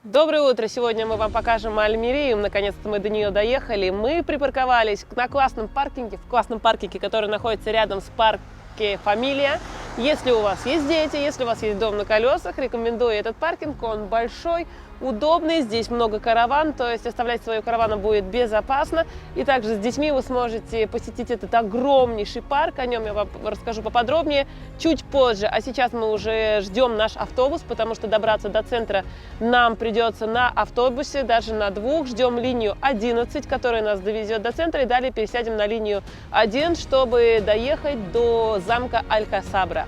Доброе утро! Сегодня мы вам покажем Альмерию. Наконец-то мы до нее доехали. Мы припарковались на классном паркинге, который находится рядом с парке «Фамилия». Если у вас есть дети, если у вас есть дом на колесах, рекомендую этот паркинг. Он большой, удобный, здесь много караван, то есть оставлять свою каравану будет безопасно. И также с детьми вы сможете посетить этот огромнейший парк, о нем я вам расскажу поподробнее чуть позже. А сейчас мы уже ждем наш автобус, потому что добраться до центра нам придется на автобусе, даже на двух. Ждем линию 11, которая нас довезет до центра, и далее пересядем на линию 1, чтобы доехать до замка Алькасабра.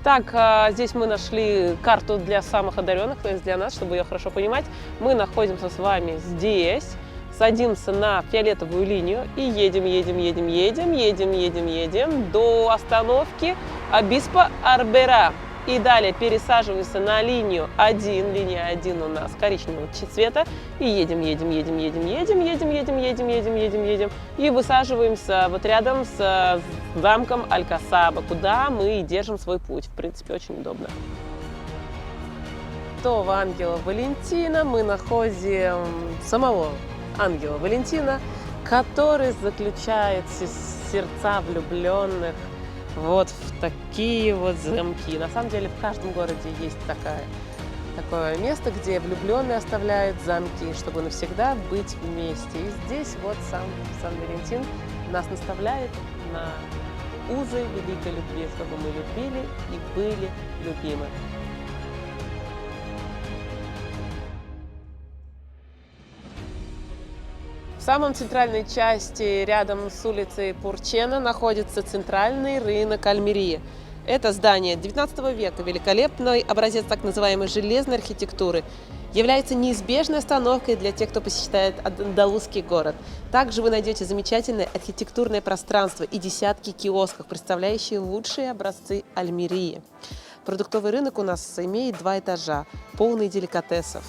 Так, здесь мы нашли карту для самых одаренных, то есть для нас, чтобы ее хорошо понимать. Мы находимся с вами здесь, садимся на фиолетовую линию и едем до остановки Обиспо-Арбера. И далее пересаживаемся на линию 1, линия 1 у нас коричневого цвета, и едем, и высаживаемся вот рядом с замком Алькасаба, куда мы держим свой путь. В принципе, очень удобно. Святого ангела Валентина мы находим самого ангела Валентина, который заключает сердца влюбленных вот в такие вот замки. На самом деле в каждом городе есть такое место, где влюбленные оставляют замки, чтобы навсегда быть вместе. И здесь вот сам Сан-Валентин нас наставляет на узы великой любви, чтобы мы любили и были любимы. В самой центральной части, рядом с улицей Пурчена, находится центральный рынок Альмерии. Это здание 19 века, великолепный образец так называемой железной архитектуры, является неизбежной остановкой для тех, кто посещает андалузский город. Также вы найдете замечательное архитектурное пространство и десятки киосков, представляющие лучшие образцы Альмерии. Продуктовый рынок у нас имеет 2 этажа, полный деликатесов.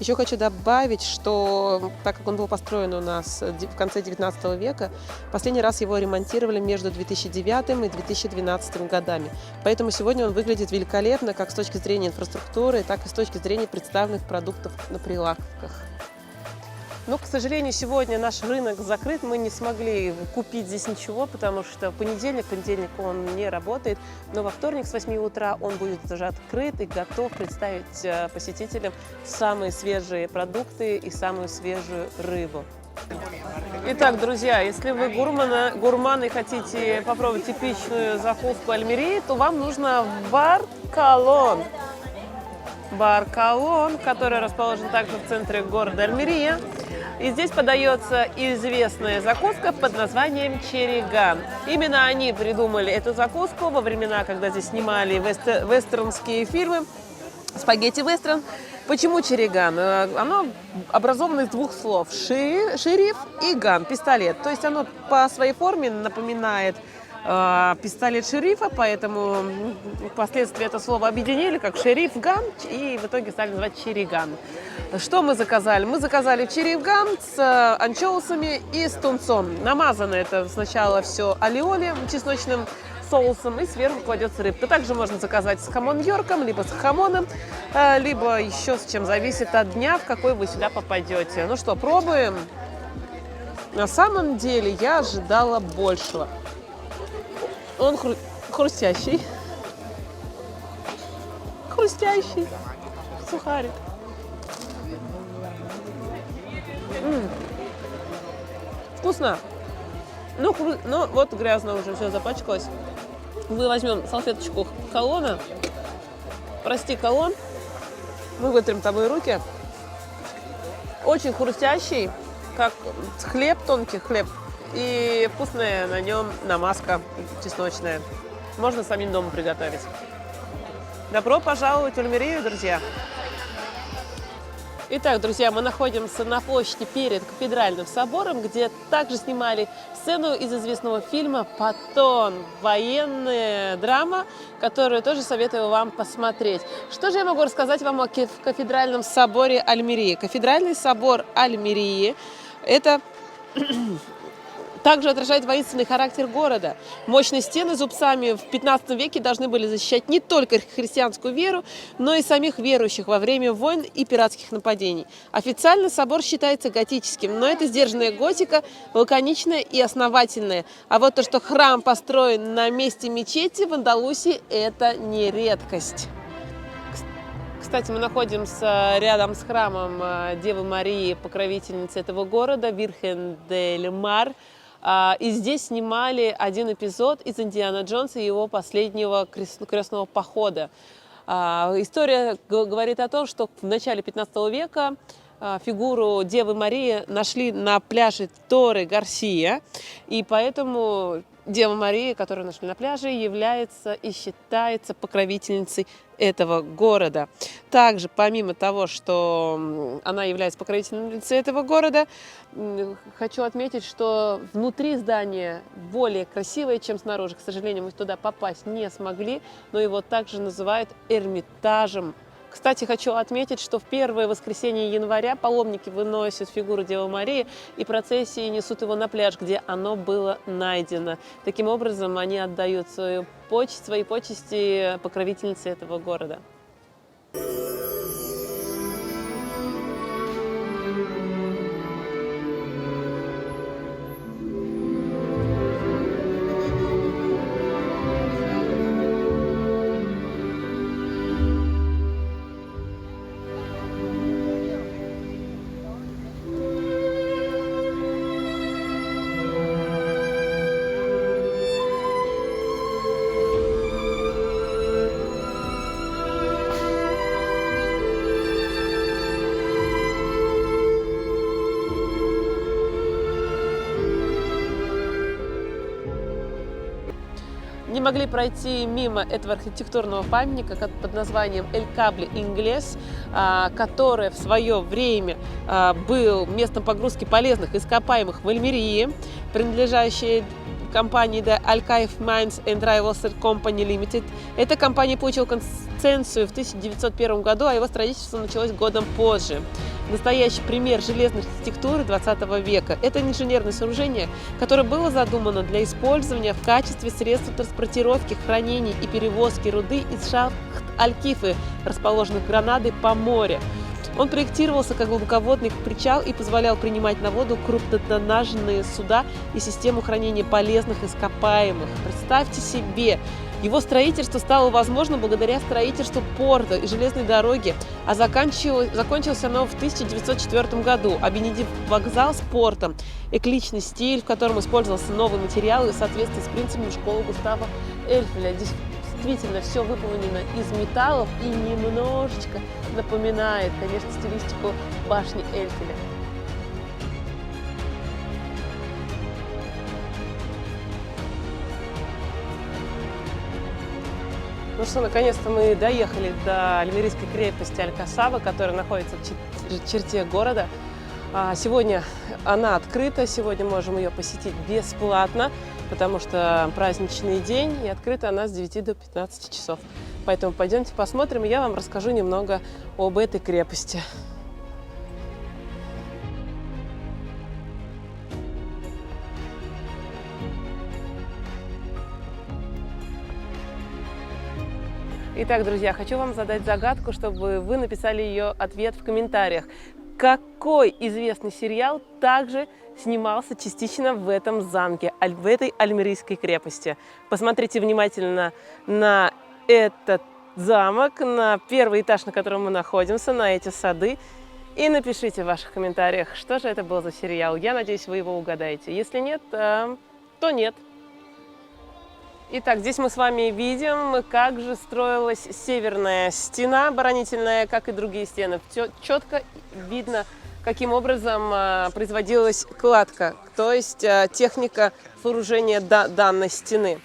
Еще хочу добавить, что так как он был построен у нас в конце 19 века, последний раз его ремонтировали между 2009 и 2012 годами. Поэтому сегодня он выглядит великолепно как с точки зрения инфраструктуры, так и с точки зрения представленных продуктов на прилавках. Но, к сожалению, сегодня наш рынок закрыт, мы не смогли купить здесь ничего, потому что в понедельник он не работает, но во вторник с 8 утра он будет уже открыт и готов представить посетителям самые свежие продукты и самую свежую рыбу. Итак, друзья, если вы гурманы и хотите попробовать типичную закуску Альмерии, то вам нужно бар Колон. Бар Колон, который расположен также в центре города Альмерия. И здесь подается известная закуска под названием чериган. Именно они придумали эту закуску во времена, когда здесь снимали вестернские фильмы, спагетти-вестерн. Почему чериган? Оно образовано из 2 слов: шериф и ган, пистолет. То есть оно по своей форме напоминает пистолет шерифа, поэтому впоследствии это слово объединили как шериф-ган и в итоге стали называть чериган. Что мы заказали? Мы заказали чериф-ган с анчоусами и с тунцом. Намазано это сначала все алиоли чесночным соусом, и сверху кладется рыбка. Также можно заказать с хамон-йорком, либо с хамоном, либо еще с чем, зависит от дня, в какой вы сюда попадете. Ну что, пробуем? На самом деле я ожидала большего. Он хрустящий, сухарик. Вкусно. Но вот грязно уже все запачкалось. Мы возьмем салфеточку Колона. Прости, Колон. Мы вытрем тобой руки. Очень хрустящий, как хлеб, тонкий хлеб. И вкусная на нем намазка чесночная. Можно самим дома приготовить. Добро пожаловать в Альмерию, друзья! Итак, друзья, мы находимся на площади перед кафедральным собором, где также снимали сцену из известного фильма «Паттон». Военная драма, которую тоже советую вам посмотреть. Что же я могу рассказать вам о кафедральном соборе Альмерии? Кафедральный собор Альмерии – это также отражает воинственный характер города. Мощные стены зубцами в 15 веке должны были защищать не только христианскую веру, но и самих верующих во время войн и пиратских нападений. Официально собор считается готическим, но это сдержанная готика, лаконичная и основательная. А вот то, что храм построен на месте мечети в Андалусии, это не редкость. Кстати, мы находимся рядом с храмом Девы Марии, покровительницы этого города, Вирхен-дель-Мар. И здесь снимали один эпизод из «Индиана Джонса» и его последнего крестного похода. История говорит о том, что в начале 15 века фигуру Девы Марии нашли на пляже Торре Гарсия, и поэтому Дева Мария, которую нашли на пляже, является и считается покровительницей этого города. Также, помимо того, что она является покровительницей этого города, хочу отметить, что внутри здания более красивое, чем снаружи. К сожалению, мы туда попасть не смогли, но его также называют Эрмитажем. Кстати, хочу отметить, что в первое воскресенье января паломники выносят фигуру Девы Марии и процессии несут его на пляж, где оно было найдено. Таким образом, они отдают свои почести покровительнице этого города. Не могли пройти мимо этого архитектурного памятника под названием Эль Кабле Инглес, который в свое время был местом погрузки полезных ископаемых в Альмерии, принадлежащей компании The Alcaif Mines and Dry Water Company Limited. Эта компания получила концессию в 1901 году, а его строительство началось годом позже. Настоящий пример железной архитектуры 20 века. Это инженерное сооружение, которое было задумано для использования в качестве средства транспортировки, хранения и перевозки руды из шахт Аль-Кифы, расположенных в Гранаде, по морю. Он проектировался как глубоководный причал и позволял принимать на воду крупнотоннажные суда и систему хранения полезных ископаемых. Представьте себе, его строительство стало возможно благодаря строительству порта и железной дороги, а закончилось оно в 1904 году, объединив вокзал с портом, эклектичный стиль, в котором использовался новый материал и в соответствии с принципами школы Густава Эйфеля. Здесь действительно все выполнено из металлов и немножечко напоминает, конечно, стилистику башни Эйфеля. Ну что, наконец-то мы доехали до альмерийской крепости Аль-Касаба, которая находится в черте города. Сегодня она открыта, сегодня можем ее посетить бесплатно, потому что праздничный день, и открыта она с 9 до 15 часов. Поэтому пойдемте посмотрим, и я вам расскажу немного об этой крепости. Итак, друзья, хочу вам задать загадку, чтобы вы написали ее ответ в комментариях. Какой известный сериал также снимался частично в этом замке, в этой альмерийской крепости? Посмотрите внимательно на этот замок, на первый этаж, на котором мы находимся, на эти сады, и напишите в ваших комментариях, что же это был за сериал. Я надеюсь, вы его угадаете. Если нет, то нет. Итак, здесь мы с вами видим, как же строилась северная стена оборонительная, как и другие стены. Четко видно, каким образом производилась кладка, то есть техника сооружения данной стены.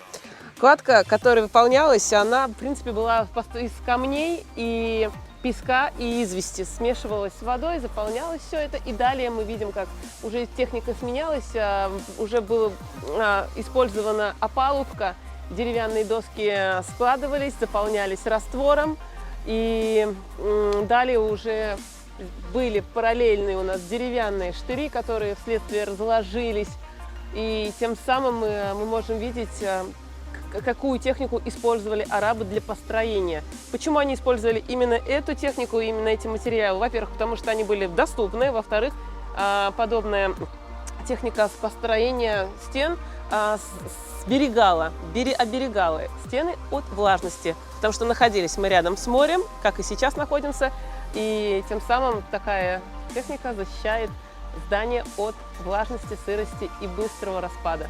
Кладка, которая выполнялась, она, в принципе, была из камней и песка и извести. Смешивалась с водой, заполнялось все это. И далее мы видим, как уже техника сменялась, уже была использована опалубка. Деревянные доски складывались, заполнялись раствором, и далее уже были параллельные у нас деревянные штыри, которые вследствие разложились И тем самым мы можем видеть, какую технику использовали арабы для построения. Почему они использовали именно эту технику, именно эти материалы? Во-первых, потому что они были доступны. Во-вторых, подобная техника построения стен оберегала стены от влажности. Потому что находились мы рядом с морем, как и сейчас находимся. И тем самым такая техника защищает здание от влажности, сырости и быстрого распада.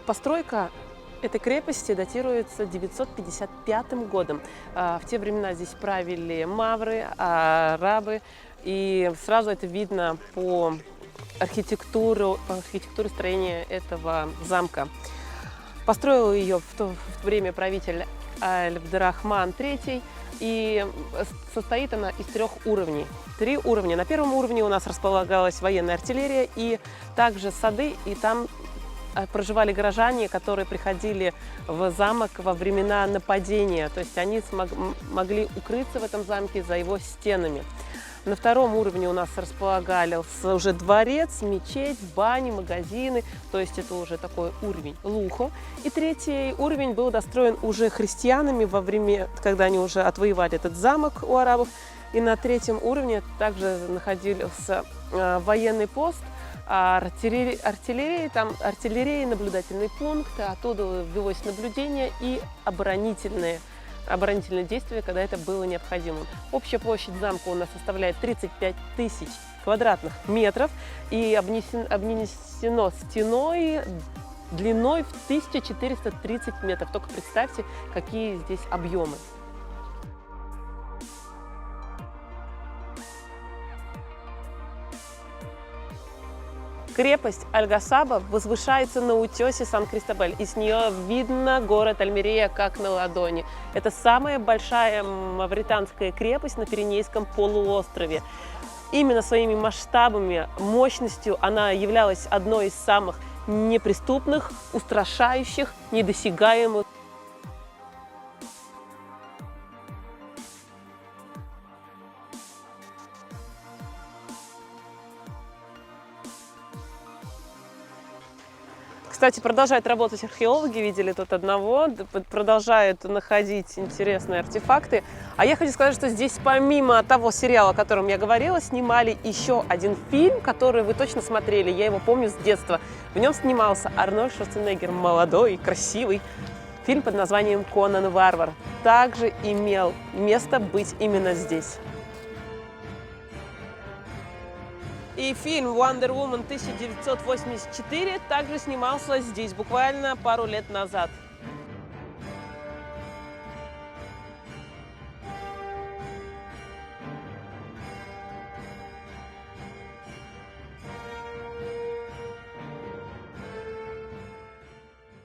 Постройка этой крепости датируется 955 годом. В те времена здесь правили мавры, арабы, и сразу это видно по архитектуре строения этого замка. Построил ее в то время правитель Абд-ар-Рахман III, и состоит она из 3 уровней. 3 уровня. На первом уровне у нас располагалась военная артиллерия и также сады, и там проживали горожане, которые приходили в замок во времена нападения, то есть они могли укрыться в этом замке за его стенами. На втором уровне у нас располагался уже дворец, мечеть, бани, магазины, то есть это уже такой уровень лухо. И третий уровень был достроен уже христианами во время, когда они уже отвоевали этот замок у арабов. И на третьем уровне также находился военный пост, артиллерия, наблюдательный пункт, оттуда велось наблюдение и оборонительные действия, когда это было необходимо. Общая площадь замка у нас составляет 35 тысяч квадратных метров и обнесено стеной длиной в 1430 метров. Только представьте, какие здесь объемы. Крепость Аль-Гасаба возвышается на утесе Сан-Кристобаль, и с нее видно город Альмерия как на ладони. Это самая большая мавританская крепость на Пиренейском полуострове. Именно своими масштабами, мощностью она являлась одной из самых неприступных, устрашающих, недосягаемых. Кстати, продолжают работать археологи, видели тут одного, продолжают находить интересные артефакты. А я хочу сказать, что здесь помимо того сериала, о котором я говорила, снимали еще один фильм, который вы точно смотрели, я его помню с детства. В нем снимался Арнольд Шварценеггер, молодой, красивый. Фильм под названием «Конан Варвар» также имел место быть именно здесь. И фильм Wonder Woman 1984 также снимался здесь буквально пару лет назад.